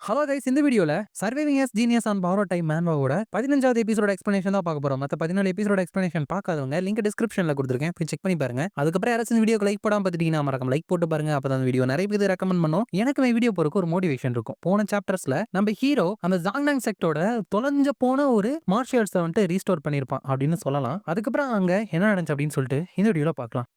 Hello guys, இந்த வீடியோல surviving as genius on borrowed time மேன்வாவோட 15வது எபிசோட எக்ஸ்பிளனேஷன் தான் பார்க்க போறோம். மத்த 14 எபிசோட எக்ஸ்பிளனேஷன் பார்க்காதவங்க லிங்க் டிஸ்கிரிப்ஷன்ல கொடுத்துருக்கேன், போய் செக் பண்ணி பாருங்க. அதுக்கப்புறம் யாராச்சும் இந்த வீடியோக்கு லைக் போடாம பார்த்துட்டீங்கன்னா மறக்காம லைக் போட்டு பாருங்க. அப்பதான் அந்த வீடியோ நிறைய பேர் ரெக்கமெண்ட் பண்ணும். எனக்கு வீடியோ போறதுக்கு ஒரு மோட்டிவேஷன் இருக்கும். போன சாப்டர்ஸ்ல நம்ம ஹீரோ அந்த ஜாங்னாங் செக்டோட தொலைஞ்ச போன ஒரு மார்ஷியல் ஆர்ட்ஸை வந்துட்டு ரீஸ்டோர் பண்ணியிருப்பான் அப்படின்னு சொல்லலாம். அதுக்கப்புறம் அங்க என்ன நடந்துச்சு அப்படின்னு சொல்லிட்டு இந்த வீடியோல பார்க்கலாம்.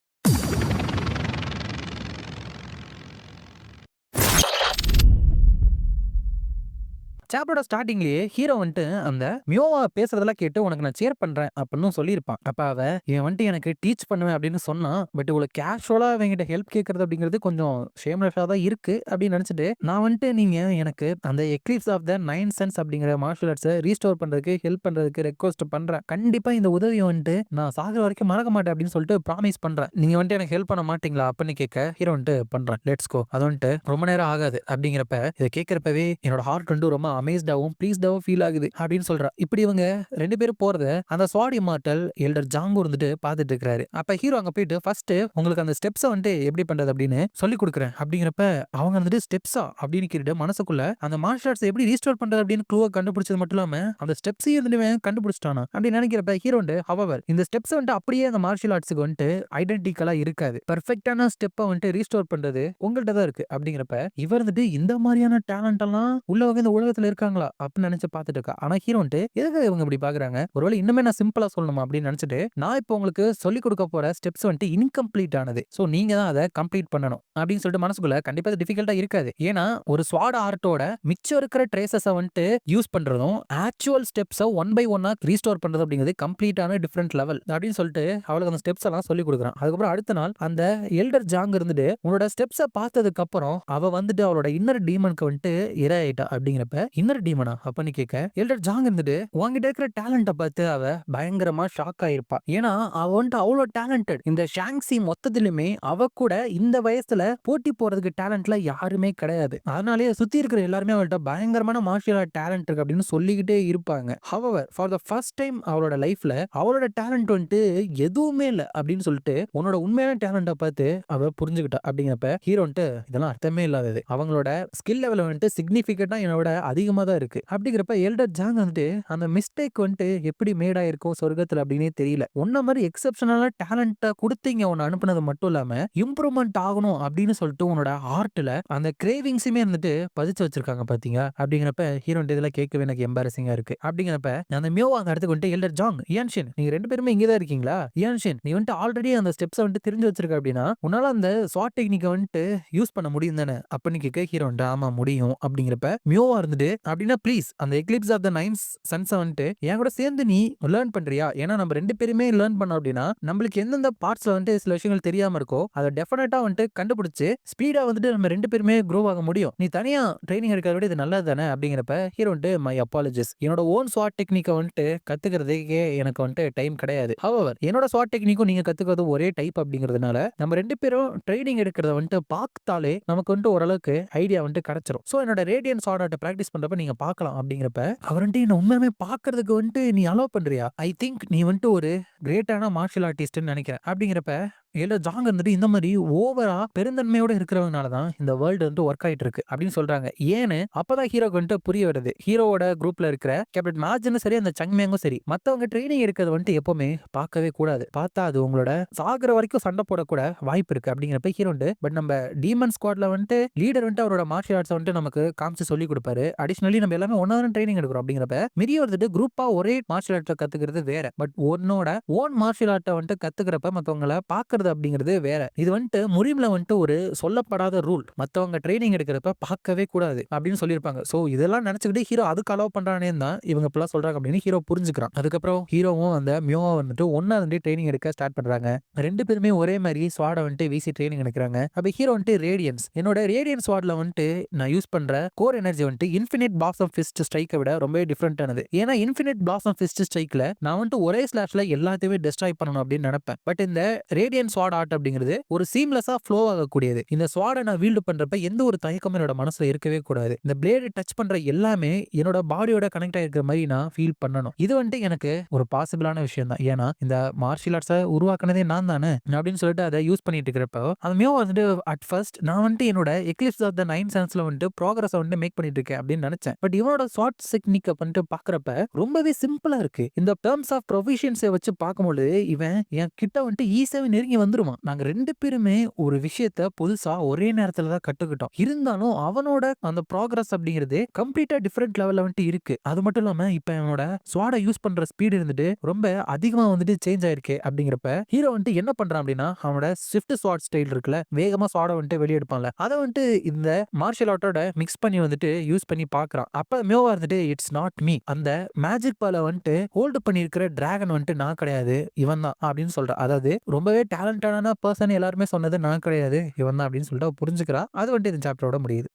சாப்டரோட ஸ்டார்டிங்லயே ஹீரோ வந்துட்டு அந்த மியோவா பேசுறதெல்லாம் கேட்டு உனக்கு நான் சேர் பண்றேன் அப்படின்னு சொல்லியிருப்பான். அப்ப அவ இவன் வந்துட்டு எனக்கு டீச் பண்ணுவேன் அப்படின்னு சொன்னான். பட் இவ்வளவு கேஷுவலா அவங்கிட்ட ஹெல்ப் கேட்கறது அப்படிங்கிறது கொஞ்சம் ஷேம்லெஸ்ஸா தான் இருக்கு அப்படின்னு நினைச்சிட்டு நான் வந்துட்டு நீங்க எனக்கு அந்த எக்லிப்ஸ் ஆஃப் த 9 சென்ஸ் அப்படிங்கிற மார்ஷியல் ஆர்ட்ஸை ரீஸ்டோர் பண்றதுக்கு ஹெல்ப் பண்றதுக்கு ரெக்வஸ்ட் பண்றேன். கண்டிப்பா இந்த உதவியை வந்துட்டு நான் சாகுற வரைக்கும் மறக்க மாட்டேன் அப்படின்னு சொல்லிட்டு ப்ராமிஸ் பண்றேன். நீங்க வந்துட்டு எனக்கு ஹெல்ப் பண்ண மாட்டீங்களா அப்படின்னு கேட்க ஹீரோ வந்துட்டு பண்றேன், லெட்ஸ் கோ. அது வந்துட்டு ரொம்ப நேரம் ஆகாது அப்படிங்கிறப்ப இதை கேட்கறப்பவே என்னோட ஹார்ட் வந்து ரொம்ப அமேஸ்டாவும் ப்ளீஸ்டாவும் ஃபீல் ஆகுது அப்படின்னு சொல்றா. இப்படி இவங்க ரெண்டு பேரும் போறத அந்த ஸ்வாட் இம்மார்டல் எல்டர் ஜாங்கோ வந்துட்டு பார்த்துட்டு இருக்காரு. அப்ப ஹீரோ அங்க போயிட்டு ஃபர்ஸ்ட் உங்களுக்கு அந்த ஸ்டெப்ஸை வந்துட்டு எப்படி பண்றது அப்படின்னு சொல்லி கொடுக்குறேன் அப்படிங்கிறப்ப அவங்க வந்துட்டு ஸ்டெப்ஸா அப்படின்னு கேட்டு மனசுக்குள்ள அந்த மார்ஷல் ஆர்ட்ஸ் எப்படி ரீஸ்டோர் பண்றது அப்படின்னு க்ளூவை கண்டுபிடிச்சது மட்டும் இல்லாம அந்த ஸ்டெப்ஸையும் வந்துட்டு கண்டுபிடிச்சிட்டானா அப்படின்னு நினைக்கிறப்ப ஹீரோ வந்து ஹவவர் இந்த ஸ்டெப்ஸ் வந்துட்டு அப்படியே அந்த மார்ஷியல் ஆர்ட்ஸுக்கு வந்துட்டு ஐடென்டிக்கலா இருக்காது. பெர்ஃபெக்டான ஸ்டெப்பை வந்துட்டு ரீஸ்டோர் பண்றது உங்கள்கிட்ட தான் இருக்கு அப்படிங்கிறப்ப இவர் வந்துட்டு இந்த மாதிரியான டேலண்ட் எல்லாம் உள்ளவங்க இந்த உலகத்துல இருக்காங்களா அப்படின்னு நினைச்சு பார்த்துட்டு இருக்கா. ஆனா ஹீரோ வந்துட்டு எதுக்கு இவங்க இப்படி பாக்குறாங்க, ஒருவேளை இன்னுமே நான் சிம்பிளா சொல்லணுமா அப்படின்னு நினைச்சிட்டு நான் இப்போ உங்களுக்கு சொல்லி கொடுக்க போற ஸ்டெப்ஸ் வந்துட்டு இன்கம்ப்ளீட் ஆனது, சோ நீங்க தான் அதை கம்ப்ளீட் பண்ணணும் அப்படின்னு சொல்லிட்டு மனசுக்குள்ள கண்டிப்பா அது டிஃபிகல்ட்டா இருக்காது. ஏன்னா ஒரு ஸ்வாட் ஆர்ட்டோட மிச்சம் இருக்கிற ட்ரேசஸை வந்துட்டு யூஸ் பண்றதும் ஆக்சுவல் ஸ்டெப்ஸை ஒன் பை ஒன்னா ரீஸ்டோர் பண்றது அப்படிங்கிறது கம்ப்ளீட்டான டிஃபரெண்ட் லெவல் அப்படின்னு சொல்லிட்டு அவளுக்கு அந்த ஸ்டெப்ஸ் எல்லாம் சொல்லி கொடுக்குறான். அதுக்கப்புறம் அடுத்த நாள் அந்த எல்டர் ஜாங் இருந்துட்டு உன்னோட ஸ்டெப்ஸை பார்த்ததுக்கு அப்புறம் அவ வந்துட்டு அவளோட இன்னர் டீமனுக்கு வந்துட்டு இரையாயிட்டா அப்படிங்கிறப்ப இன்னர் டீமனா அப்பன்னு கேட்க எல்டர் ஜாங் இருந்துட்டு உங்ககிட்ட இருக்கிற டேலண்ட்டை பார்த்து அவ பயங்கரமா ஷாக் ஆயிருப்பா. ஏன்னா அவ வந்துட்டு அவ்வளோ டேலண்டட். இந்த ஷாங்ஸி மொத்தத்திலுமே அவ கூட இந்த வயசுல போட்டி போறதுக்கு டேலண்ட்ல யாருமே கிடையாது. அதனாலே சுத்தி இருக்கிற எல்லாருமே அவள்கிட்ட பயங்கரமான மார்ஷியல் ஆர்ட் டேலண்ட் இருக்கு அப்படின்னு சொல்லிக்கிட்டே இருப்பாங்க. However for the first time அவளோட லைஃப்ல அவளோட டேலண்ட் வந்துட்டு எதுவுமே இல்லை அப்படின்னு சொல்லிட்டு உன்னோட உண்மையான டேலண்ட்டை பார்த்து அவ புரிஞ்சுக்கிட்டா. அப்படிங்கிறப்ப ஹீரோ வந்துட்டு இதெல்லாம் அர்த்தமே இல்லாதது, அவங்களோட ஸ்கில் லெவல் வந்துட்டு சிக்னிஃபிகண்டா என்னோட அதிகமா தான் இருக்கு அப்படிங்கிறப்ப எல்டர் ஜாங் வந்துட்டு அந்த மிஸ்டேக் வந்துட்டு எப்படி மேட் ஆயிருக்கும் சொர்க்கத்துல அப்படின்னே தெரியல. உன்ன மாதிரி எக்ஸப்ஷனலா டேலண்ட்டை கொடுத்தீங்க உன்னை அனுப்புனது மட்டும் இல்லாம இம்ப்ரூவ்மெண்ட் ஆகணும் அப்படின்னு சொல்லிட்டு உன்னோட ஹார்ட்ல அந்த கிரேவிங்ஸுமே வந்துட்டு பதிச்சு வச்சிருக்காங்க பாத்தீங்க அப்படிங்கிறப்ப ஹீரோ இதெல்லாம் கேட்கவே எனக்கு எம்பாரசிங்கா இருக்கு. அப்படிங்கிறப்ப அந்த மியோவா அந்த இடத்துக்கு வந்துட்டு எல்டர் ஜாங் இயான்ஷின் நீங்க ரெண்டு பேருமே இங்கதான் இருக்கீங்களா, இயான்ஷின் நீ வந்துட்டு ஆல்ரெடி அந்த ஸ்டெப்ஸ் வந்துட்டு தெரிஞ்சு வச்சிருக்க அப்படின்னா உன்னால அந்த ஸ்வாட் டெக்னிக்கை வந்துட்டு யூஸ் பண்ண முடியும் தானே அப்படின்னு கேட்க ஹீரோ வந்துட்டு ஆமா முடியும் அப்படிங்கிறப்ப மியோவா இருந்துட்டு அப்படின்னா ப்ளீஸ் அந்த எக்லிப்ஸ் ஆஃப் த 9 சன்ஸை வந்துட்டு என் கூட சேர்ந்து நீ லேர்ன் பண்றியா, ஏன்னா நம்ம ரெண்டு பேருமே லேர்ன் பண்ணோம் அப்படின்னா நம்மளுக்கு எந்தெந்த பார்ட்ஸ்ல வந்துட்டு சில விஷயங்கள் தெரியாம இருக்கோ அதை டெஃபினட்டா வந்துட்டு கண்டுபிடிச்சு ஸ்பீடா வந்துட்டு நம்ம ரெண்டு பேருமே க்ரோ ஆக முடியும். நீ தனியா ட்ரைனிங் எடுக்கிறத விட இது நல்லது தானே அப்படிங்கிறப்ப ஹீரோ வந்துட்டு மை அப்பாலஜிஸ், என்னோட ஓன் ஸ்வாட் டெக்னிக்கை வந்துட்டு கத்துக்கிறதுக்கே எனக்கு வந்துட்டு டைம் கிடையாது. ஹவவர் என்னோட ஸ்வாட் டெக்னிக்கும் நீங்க கத்துக்கிறது ஒரே டைப் அப்படிங்கிறதுனால நம்ம ரெண்டு பேரும் ட்ரைனிங் எடுக்கிறத வந்துட்டு பார்த்தாலே நமக்கு வந்துட்டு ஓரளவுக்கு ஐடியா வந்துட்டு கிடைச்சிரும். ஸோ என்னோட ரேடியன் ஸ்வாட் ஆர்ட்டை ப்ராக்டிஸ் பண்றப்ப நீங்க பார்க்கலாம் அப்படிங்கிறப்ப அவர் வந்துட்டு என்ன உண்மையுமே பார்க்கறதுக்கு வந்துட்டு நீ அலோவ் பண்றியா, ஐ திங்க் நீ வந்துட்டு ஒரு கிரேட்டான மார்ஷியல் ஆர்டிஸ்ட்னு நினைக்கிறேன் அப்படிங்கிறப்ப இல்ல ஜாங் வந்துட்டு இந்த மாதிரி ஓவரா பெருந்தன்மையோட இருக்கிறவங்கனால தான் இந்த வேர்ல்டு வந்துட்டு ஒர்க் ஆயிட்டு இருக்கு அப்படின்னு சொல்றாங்க. ஏன்னு அப்பதான் ஹீரோக்கு வந்துட்டு புரிய வருது. ஹீரோவோட குரூப்ல இருக்கிற கேப்டன் மார்ஜனும் சரி அந்த சங்மேங்கும் சரி மத்தவங்க ட்ரைனிங் எடுக்கிறது வந்துட்டு எப்பவுமே பார்க்கவே கூடாது, பார்த்தா அது உங்களோட சாகுற வரைக்கும் சண்டை போடக்கூட வாய்ப்பு இருக்கு அப்படிங்கிறப்ப ஹீரோ பட் நம்ம டீமன் ஸ்குவாட்ல வந்துட்டு லீடர் வந்துட்டு அவரோட மார்ஷியல் ஆர்ட்ஸ் வந்துட்டு நமக்கு காமிச்சு சொல்லி கொடுப்பாரு. அடிஷனலி நம்ம எல்லாமே ஒன்னா ட்ரைனிங் எடுக்கிறோம் அப்படிங்கிறப்ப மிரிய வந்துட்டு குரூப்பா ஒரே மார்ஷியல் ஆர்ட்டை கத்துக்கிறது வேற, பட் உன்னோட ஓன் மார்ஷியல் ஆர்ட்டை வந்துட்டு கத்துக்கிறப்ப மத்தவங்களை பாக்குறது அப்படிங்கிறது வேற. இது வந்துட்டு முரீம்ல வந்துட்டு ஒரு சொல்லப்படாத ரூல், மத்தவங்க ட்ரைனிங் எடுக்கிறப்ப பார்க்கவே கூடாது அப்படின்னு சொல்லியிருப்பாங்க. சோ இதெல்லாம் நினைச்சுக்கிட்டு ஹீரோ அதுக்கு அலோவ் பண்றானே தான் இவங்க இப்பெல்லாம் சொல்றாங்க அப்படின்னு ஹீரோ புரிஞ்சுக்கிறான். அதுக்கப்புறம் ஹீரோவும் அந்த மியோவா வந்துட்டு ஒன்னா வந்து ட்ரைனிங் எடுக்க ஸ்டார்ட் பண்றாங்க. ரெண்டு பேருமே ஒரே மாதிரி ஸ்வாட வந்துட்டு வீசி ட்ரைனிங் எடுக்கிறாங்க. அப்ப ஹீரோ வந்துட்டு ரேடியன்ஸ் என்னோட ரேடியன்ஸ் ஸ்வாட்ல வந்துட்டு நான் யூஸ் பண்ற கோர் எனர்ஜி வந்துட்டு இன்ஃபினிட் பிளாசம் ஃபிஸ்ட் ஸ்ட்ரைக்கை விட ரொம்ப டிஃபரெண்டானது. ஏன்னா இன்ஃபினிட் பிளாசம் ஃபிஸ்ட் ஸ்ட்ரைக்ல நான் வந்துட்டு ஒரே ஸ்லாஷ்ல எல்லாத்தையுமே டெஸ்ட்ராய் பண்ணணும் அப்படின்னு நினைப்பேன். பட் இந்த ரேடியன்ஸ் ஸ்வாட் ஆர்ட் அப்படிங்கிறது ஒரு சீம்லெஸ்ஸா ஃப்ளோ ஆகக்கூடியது. இந்த ஸ்வாட நான் வீல்டு பண்றப்ப எந்த ஒரு தயக்கமும் என்னோட மனசுல இருக்கவே கூடாது. இந்த பிளேடு டச் பண்ற எல்லாமே என்னோட பாடியோட கனெக்ட் ஆயிருக்கிற மாரி நான் ஃபீல் பண்ணணும். இது வந்துட்டு எனக்கு ஒரு பாசிபிளான விஷயம் தான். ஏன்னா இந்த மார்ஷியல் ஆர்ட்ஸ உருவாக்குனதே நான் தானே அப்படின்னு சொல்லிட்டு அதை யூஸ் பண்ணிட்டு இருக்கிறப்போ அந்த மியோ வந்துட்டு அட் ஃபர்ஸ்ட் நான் வந்துட்டு என்னோட எக்லிப்ஸ் ஆஃப் த 9 சென்ஸ்ல வந்துட்டு ப்ராக்ரஸ் வந்துட்டு மேக் பண்ணிட்டு இருக்கேன் அப்படின்னு நினைச்சேன். பட் இவனோட ஸ்வாட் டெக்னிக் வந்துட்டு பாக்குறப்ப ரொம்பவே சிம்பிளா இருக்கு. இந்த டர்ம்ஸ் ஆஃப் ப்ரொஃபிஷியன்ஸை வச்சு பார்க்கும்போது இவன் என் கிட்ட வந்துட்டு ஈஸியாவே நெருங்கி வந்துருவான். நாங்க 2 பேருமே ஒரு விஷயத்த புதுசா ஒரே நேரத்துல தான் கத்துக்கிட்டோம். இருந்தாலும் அவனோட அந்த ப்ராக்ரஸ் அப்படிங்கிறது கம்ப்ளீட்டா டிஃபரெண்ட் லெவல்ல வந்துட்டு இருக்கு. அது மட்டும் இல்லாம இப்ப என்னோட ஸ்வாட யூஸ் பண்ற ஸ்பீடு இருந்துட்டு ரொம்ப அதிகமா வந்துட்டு சேஞ்ச் ஆயிருக்கு. அப்படிங்கிறப்ப ஹீரோ வந்துட்டு என்ன பண்றான் அப்படின்னா அவனோட ஸ்விஃப்ட் ஸ்வாட் ஸ்டைல் இருக்குல்ல, வேகமா ஸ்வாட வந்துட்டு வெளியே எடுப்பான்ல, அதை வந்துட்டு இந்த மார்ஷியல் ஆர்ட்டோட மிக்ஸ் பண்ணி வந்துட்டு யூஸ் பண்ணி பாக்குறான். அப்ப மியோவா இருந்துட்டு இட்ஸ் நாட் மீ, அந்த மேஜிக் பால வந்துட்டு ஹோல்டு பண்ணிருக்கிற டிராகன் வந்துட்டு நான் கிடையாது, இவன் தான் அப்படின்னு சொல்றான். அதாவது ரொம்பவே டேலண்டடான பர்சன் எல்லாருமே சொன்னது நான் கிடையாது, இவன் தான் அப்படின்னு சொல்லிட்டு புரிஞ்சுக்கிறா. அது வந்துட்டு இந்த சாப்டரோட முடியுது.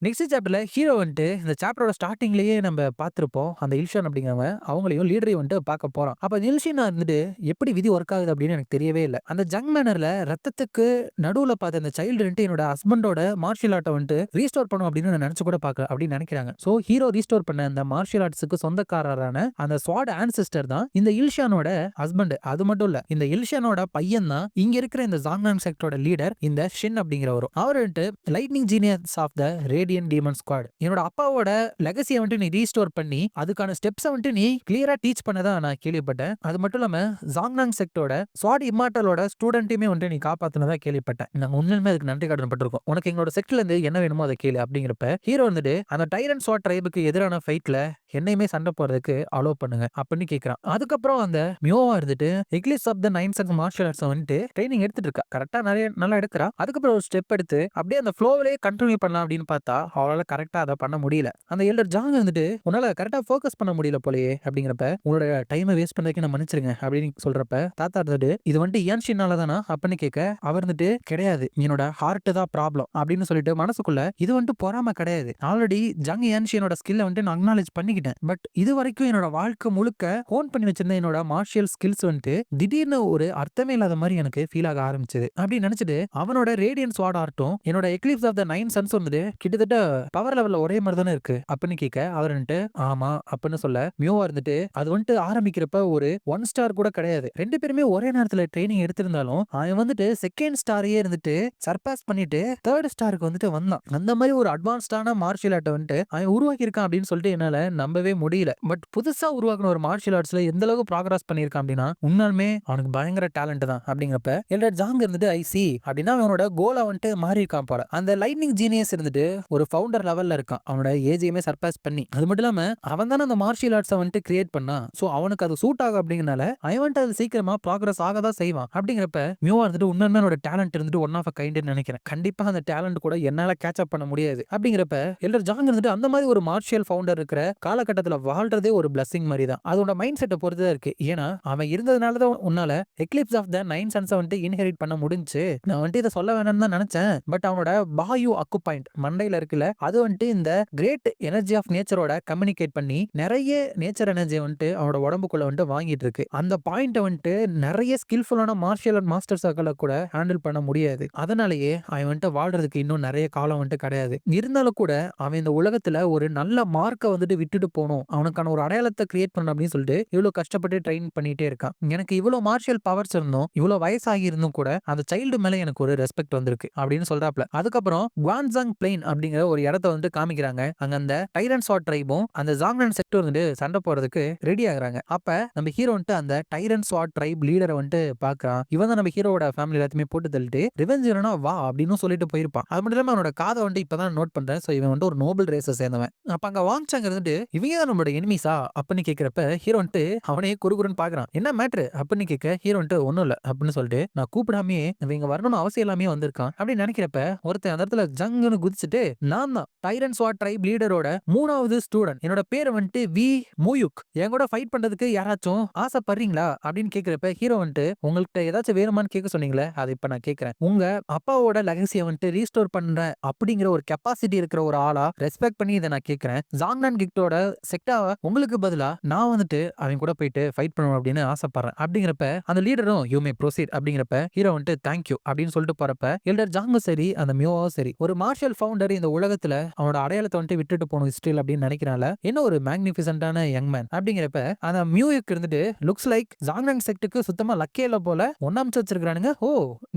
நெக்ஸ்ட் சாப்டர்ல ஹீரோ வந்துட்டு இந்த சாப்டரோட ஸ்டார்டிங்லயே நம்ம பார்த்திருப்போம். அந்த இல்ஷான் அப்படிங்கிறவன் அவங்களையும் லீடரையும் வந்துட்டு பார்க்க போறான். அப்ப இல்ஷினா இருந்துட்டு எப்படி விதி ஒர்க் ஆகுது அப்படின்னு எனக்கு தெரியவே இல்ல. அந்த ஜங் மேனர்ல ரத்தத்துக்கு நடுவுல பார்த்த அந்த சைல்டு வந்துட்டு என்னோட ஹஸ்பண்டோட மார்ஷியல் ஆர்ட்டை வந்துட்டு ரீஸ்டோர் பண்ணும் அப்படின்னு நான் நினைச்சு கூட பார்க்கல அப்படின்னு நினைக்கிறாங்க. சோ ஹீரோ ரீஸ்டோர் பண்ண அந்த மார்ஷியல் ஆர்ட்ஸுக்கு சொந்தக்காரரான அந்த ஸ்வாட் ஆன்சிஸ்டர் தான் இந்த இல்ஷானோட ஹஸ்பண்ட். அது மட்டும் இல்ல, இந்த இல்ஷானோட பையன் தான் இங்க இருக்கிற இந்த ஜாங்னாங் செக்டரோட லீடர் இந்த ஷின் அப்படிங்கிறவரும். அவர் வந்துட்டு lightning genius of the radian demon squad, என்னோட அப்பாவோட லெகசியை வந்துட்டு நீ ரீஸ்டோர் பண்ணி அதுக்கான ஸ்டெப்ஸை வந்துட்டு நீ கிளியரா டீச் பண்ணதா நான் கேள்விப்பட்டேன். அது மட்டும் இல்லாம ஜாங்னாங் செக்டோட ஸ்வாட் இம்மார்டலோட ஸ்டூடெண்ட்டையுமே வந்துட்டு நீ காப்பாத்தினதா கேள்விப்பட்டேன். நாங்க உண்மையுமே அதுக்கு நன்றி கடன் பட்டிருக்கோம். உனக்கு எங்களோட செக்ட்ல இருந்து என்ன வேணுமோ அதை கேளு அப்படிங்கிறப்ப ஹீரோ வந்துட்டு அந்த டைரன் ஸ்வாட் ட்ரைபுக்கு எதிரான ஃபைட்ல என்னையுமே சண்டை போறதுக்கு அலோ பண்ணுங்க அப்படின்னு கேட்கிறான். அதுக்கப்புறம் அந்த மியோவா இருந்துட்டு eclipse of the 9 sense martial arts வந்துட்டு ட்ரைனிங் எடுத்துட்டு இருக்கா. கரெக்டா நிறைய நல்லா எடுக்கிறா. அதுக்கப்புறம் ஒரு ஸ்டெப் எடுத்து அப்படியே அந்த ஃப்ளோவிலே கண்டினியூ பண்ணலாம் அப்படின்னு பார்த்தா அவளால கரெக்டா அதை பண்ண முடியல. அந்த எல்டர் ஜாங் வந்துட்டு உன்னால கரெக்டா ஃபோக்கஸ் பண்ண முடியல போலயே அப்படிங்கிறப்ப உங்களோட டைமை வேஸ்ட் பண்ணதுக்கு நான் மன்னிச்சிருங்க அப்படின்னு சொல்றப்ப தாத்தா இருந்துட்டு இது வந்துட்டு ஏன்ஷினால தானா அப்படின்னு கேட்க அவர் இருந்துட்டு கிடையாது, என்னோட ஹார்ட் தான் ப்ராப்ளம் அப்படின்னு சொல்லிட்டு மனசுக்குள்ள இது வந்துட்டு பொறாம கிடையாது, ஆல்ரெடி ஜங் ஏன்ஷியனோட ஸ்கில்லை வந்துட்டு நான் அக்னாலேஜ் பண்ணிக்கிட்டேன். பட் இது வரைக்கும் என்னோட வாழ்க்கை முழுக்க ஹோன் பண்ணி வச்சிருந்த என்னோட மார்ஷியல் ஸ்கில்ஸ் வந்துட்டு திடீர்னு ஒரு அர்த்தமே இல்லாத மாதிரி எனக்கு ஃபீல் ஆக ஆரம்பிச்சது அப்படின்னு நினைச்சிட்டு அவனோட ரேடியன் ஸ்வாட் ஆர்ட்டும் என்னோட எக்லிப்ஸ் ஆஃப் த 9 சன்ஸ் வந்துட்டு கிட்டத்தட்ட பவர் லெவல்ல ஒரே மாதிரி தானே இருக்கு அப்படின்னு கேட்க அவர் வந்துட்டு ஆமா அப்படின்னு சொல்ல மியோவா இருந்துட்டு அது வந்துட்டு ஆரம்பிக்கிறப்ப ஒரு 1 ஸ்டார் கூட கிடையாது. 2 பேருமே ஒரே நேரத்துல ட்ரைனிங் எடுத்திருந்தாலும் அவன் வந்துட்டு செகண்ட் ஸ்டாரையே இருந்துட்டு சர்பாஸ் பண்ணிட்டு 3rd ஸ்டாருக்கு வந்துட்டு வந்தான். அந்த மாதிரி ஒரு அட்வான்ஸ்டான மார்ஷியல் ஆர்ட்டை வந்துட்டு அவன் உருவாக்கி இருக்கான் அப்படின்னு சொல்லிட்டு என்னால நம்பவே முடியல. பட் புதுசா உருவாக்குன ஒரு மார்ஷியல் ஆர்ட்ஸ்ல எந்த அளவுக்கு ப்ராக்ரஸ் பண்ணியிருக்கான் அப்படின்னா உண்மையாலுமே அவனுக்கு பயங்கர டேலண்ட் தான் அப்படிங்கிறப்ப எல்டர் ஜாங் இருந்துட்டு ஐசி அப்படின்னா அவனோட கோலை வந்துட்டு மாறி இருக்கான் போல. அந்த லைட்னிங் ஜீனியஸ் இருந்துட்டு ஒரு ஃபவுண்டர் லெவல்ல இருக்கான், அவனோட ஏஜையுமே சர்பாஸ் பண்ணி. அது மட்டும் இல்லாம அவன் தானே அந்த மார்ஷியல் ஆர்ட்ஸை வந்துட்டு கிரியேட் பண்ணா. சோ அவனுக்கு அது சூட் ஆகும் அப்படிங்கறனால அவன் வந்துட்டு அது சீக்கிரமா ப்ராக்ரஸ் ஆகதான் செய்வான். அப்படிங்கிறப்ப மியோவா இருந்துட்டு உண்மையான என்னோட டேலண்ட் இருந்துட்டு ஒன் ஆஃப் அ கைண்ட் நினைக்கிறேன். கண்டிப்பா அந்த டேலண்ட் கூட என்னால கேட்ச் அப் பண்ண முடியாது அப்படிங்கிறப்ப எல்டர் ஜாங் இருந்துட்டு அந்த மாதிரி ஒரு மார்ஷியல் ஃபவுண்டர் இருக்கிற காலகட்டத்தில் வாழ்றதே ஒரு பிளஸிங் மாதிரி தான். அதோட மைண்ட் செட்டை பொறுத்து தான் இருக்கு. ஏன்னா அவன் இருந்ததுனால தான் உன்னால எக்லிப்ஸ் ஆஃப் த 9 சன்ஸை வந்துட்டு இன்ஹெரிட் பண்ண முடிஞ்சு. நான் வந்துட்டு இதை சொல்ல வேணும்னு தான் நினைச்சேன். பட் அவனோட பாயு அக்கு பாயிண்ட் மண்டையில இருக்குல்ல, அது வந்துட்டு இந்த கிரேட் எனர்ஜி ஆஃப் நேச்சரோட கம்யூனிகேட் பண்ணி நிறைய நேச்சர் எனர்ஜி வந்துட்டு அவனோட உடம்புக்குள்ள வந்துட்டு வாங்கிட்டு இருக்கு. அந்த பாயிண்ட வந்துட்டு நிறைய ஸ்கில்ஃபுல்லான மார்ஷியல் ஆர்ட் மாஸ்டர்ஸால கூட ஹேண்டில் பண்ண முடியாது. அதனாலேயே அவன் வந்துட்டு வாழ்றதுக்கு இன்னும் நிறைய காலம் வந்துட்டு கிடையாது. இருந்தாலும் கூட அவன் இந்த உலகத்துல ஒரு நல்ல மார்க்கை வந்துட்டு விட்டுட்டு போகணும், அவனுக்கான ஒரு அடையாளத்தை கிரியேட் பண்ணணும் அப்படின்னு சொல்லிட்டு இவ்வளவு கஷ்டப்பட்டு ட்ரெயின் பண்ணிட்டே இருக்கான். எனக்கு இவ்வளவு மார்ஷியல் பவர்ஸ் இருந்தும் இவ்வளவு வயசாகி இருந்தும் கூட அந்த சைல்டு மேல எனக்கு ஒரு ரெஸ்பெக்ட் வந்திருக்கு அப்படின்னு சொல்றாப்ல. அதுக்கப்புறம் குவான்சாங் பிளெயின் அப்படிங்கிற ஒரு இடத்த வந்து காமிக்கிறாங்க. அங்க அந்த டைரன் ஸ்வாட் ட்ரைபும் அந்த ஜாங்னான் செக்டர் வந்து சண்டை போறதுக்கு ரெடி ஆகுறாங்க. அப்ப நம்ம ஹீரோ வந்துட்டு அந்த டைரன் ஸ்வாட் ட்ரைப் லீடரை வந்துட்டு பாக்குறான். இவன் தான் நம்ம ஹீரோட ஃபேமிலி எல்லாத்தையுமே போட்டு தள்ளிட்டு ரிவெஞ்ச் வேணும்னா வா அப்படின்னு சொல்லிட்டு போயிருப்பான். அது மட்டும் இல்லாம அவனோட காதை வந்துட்டு இப்பதான் நோட் பண்றேன். சோ இவன் வந்து ஒரு நோபல் ரேஸை சேர்ந்தவன். அப்ப அங்க வாங்சாங் இருந்துட்டு இவங்க தான் நம்மளோட எனிமீஸா அப்படின்னு கேட்கிறப்ப ஹீரோ வந்துட்டு அவனே குறுகுறுன்னு பாக்குறான். என்ன மேட்ரு அப்படின்னு கேட்க ஹீரோ வந்துட்டு ஒண்ணும் இல்ல அப்படின்னு சொல்லிட்டு நான் கூப்பிடாமே இவங்க வரணும்னு அவசியம் எல்லாமே வந்திருக்கான் அப்படின்னு நினைக்கிறப்ப ஒருத்தன் அந்த இடத்துல ஜங்குன்னு குதிச்சுட்டு நான் தான் டைரன் ஸ்வாட் ட்ரைப் லீடரோட 3வது ஸ்டூடெண்ட், என்னோட பேரை வந்துட்டு வி மூயுக், என் கூட ஃபைட் பண்றதுக்கு யாராச்சும் ஆசைப்படுறீங்களா அப்படின்னு கேட்கிறப்ப ஹீரோ வந்துட்டு உங்கள்கிட்ட ஏதாச்சும் வேணுமான்னு கேட்க சொன்னீங்களே, அதை இப்ப நான் கேட்கிறேன். உங்க அப்பாவோட லெகசியை வந்துட்டு ரீஸ்டோர் பண்ற அப்படிங்கிற ஒரு கெப்பாசிட்டி இருக்கிற ஒரு ஆளா ரெஸ்பெக்ட் பண்ணி இதை நான் கேட்கிறேன். ஜாங்னான் கிட்டோட செக்டாவ உங்களுக்கு பதிலா நான் வந்துட்டு அவன் கூட போயிட்டு ஃபைட் பண்ணணும் அப்படின்னு ஆசைப்படுறேன் அப்படிங்கிறப்ப அந்த லீடரும் யூ மே ப்ரோசீட் அப்படிங்கிறப்ப ஹீரோ வந்துட்டு தேங்க் யூ அப்படின்னு சொல்லிட்டு போறப்ப எல்டர் ஜாங்கும் சரி அந்த மியோவும் சரி ஒரு மார்ஷல் ஃபவுண்டர் இந்த உலகத்துல அவனோட அடையாளத்தை வந்துட்டு விட்டுட்டு போகணும் ஹிஸ்டரியில் அப்படின்னு நினைக்கிறால என்ன ஒரு மேக்னிஃபிசன்டான யங் மேன் அப்படிங்கிறப்ப அந்த மியூக்கு இருந்துட்டு லுக்ஸ் லைக் ஜாங்னாங் செக்டுக்கு சுத்தமா லக்கே இல்ல போல ஒன்னாமிச்சு வச்சிருக்கானுங்க. ஓ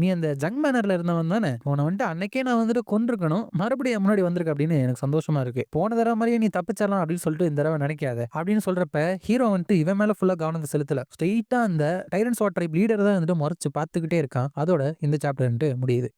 நீ அந்த ஜங் மேனர்ல இருந்தவன் தானே, உன்னை வந்துட்டு அன்னைக்கே நான் வந்துட்டு கொண்டிருக்கணும், மறுபடியும் முன்னாடி வந்திருக்கு அப்படின்னு எனக்கு சந்தோஷமா இருக்கு. போன தடவை மாதிரியே நீ தப்பிச்சிடலாம் அப்படின்னு சொல்லிட்டு இந்த தடவை நினைக்காத அப்படின்னு சொல்றப்ப ஹீரோ வந்துட்டு இவன் மேல ஃபுல்லா கவனத்தை செலுத்தல, ஸ்ட்ரெயிட்டா அந்த டைரன்ஸ் வாட் ட்ரைப் லீடர் தான் வந்துட்டு மறைச்சு பார்த்துக்கிட்டே இருக்கான். அதோட இந்த சாப்டர் வந்துட்டு முடியுது.